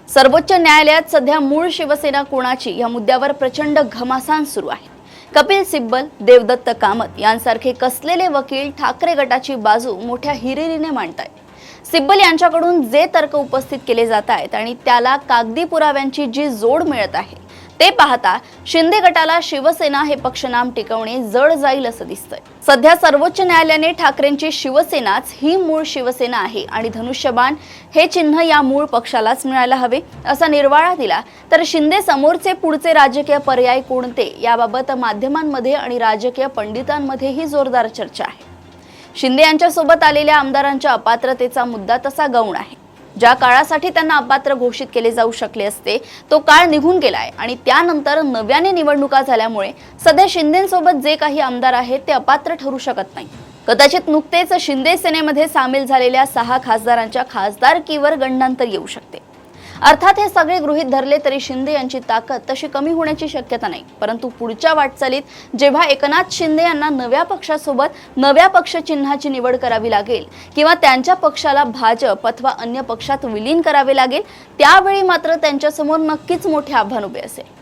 सर्वोच्च न्यायालयात सध्या मूळ शिवसेना कोणाची या मुद्द्यावर प्रचंड घमासान सुरू आहे। कपिल सिब्बल, देवदत्त कामत यांसारखे कसलेले वकील ठाकरे गटाची बाजू मोठ्या हिरिरीने मांडतायत। सिब्बल यांच्याकडून जे तर्क उपस्थित केले जात आहेत आणि त्याला कागदी पुराव्यांची जी जोड मिळत आहे ते पाहता शिंदे गटाला शिवसेना हे पक्षनाम टिकवणे जड जाईल असं दिसतंय। सध्या सर्वोच्च न्यायालयाने ठाकरेंची शिवसेनाच ही मूळ शिवसेना आहे आणि धनुष्यबाण हे चिन्ह या मूळ पक्षालाच मिळायला हवे असा निर्वाळा दिला, तर शिंदे समोरचे पुढचे राजकीय पर्याय कोणते याबाबत माध्यमांमध्ये आणि राजकीय पंडितांमध्येही जोरदार चर्चा आहे। शिंदे यांच्यासोबत आलेल्या आमदारांच्या अपात्रतेचा मुद्दा तसा गौण आहे। ज्या काळासाठी त्यांना अपात्र घोषित केले जाऊ शकले असते तो काळ निघून गेलाय आणि त्यानंतर नव्याने निवडणुका झाल्यामुळे सध्या शिंदेंसोबत जे काही आमदार आहेत ते अपात्र ठरू शकत नाही। कदाचित नुकतेच शिंदे सेनेमध्ये सामील झालेल्या 6 खासदारांच्या खासदारकीवर गंडांतर येऊ शकते। अर्थात हे सगळे गृहीत धरले तरी शिंदे यांची ताकद तशी कमी होण्याची शक्यता नाही, परंतु पुढच्या वाटचालीत जेव्हा एकनाथ शिंदे यांना नव्या पक्षासोबत नव्या पक्ष चिन्हाची निवड करावी लागेल किंवा त्यांच्या पक्षाला भाजप अथवा अन्य पक्षात विलीन करावे लागेल त्यावेळी मात्र त्यांच्यासमोर नक्कीच मोठे आव्हान उभे असेल।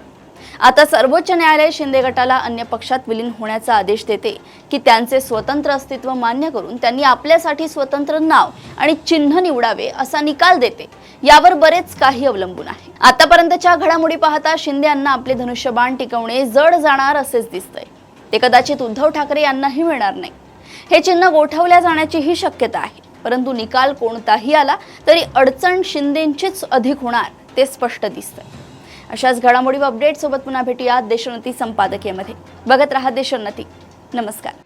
आता सर्वोच्च न्यायालय शिंदे गटाला अन्य पक्षात विलीन होण्याचा आदेश देते की त्यांचे स्वतंत्र अस्तित्व मान्य करून त्यांनी आपल्यासाठी स्वतंत्र नाव आणि चिन्ह निवडावे असा निकाल देते, यावर बरेच काही अवलंबून आहे। आतापर्यंतच्या घडामोडी पाहता शिंदे यांना आपले धनुष्यबाण टिकवणे जड जाणार असेच दिसतंय। ते कदाचित उद्धव ठाकरे यांनाही मिळणार नाही। हे चिन्ह गोठवल्या जाण्याची ही शक्यता आहे, परंतु निकाल कोणताही आला तरी अडचण शिंदेंचीच अधिक होणार ते स्पष्ट दिसतंय। अशाच घडामोडी व अपडेट सोबत पुन्हा भेटूया देशोन्नती संपादकीयमध्ये। बघत रहा देशोन्नती। नमस्कार।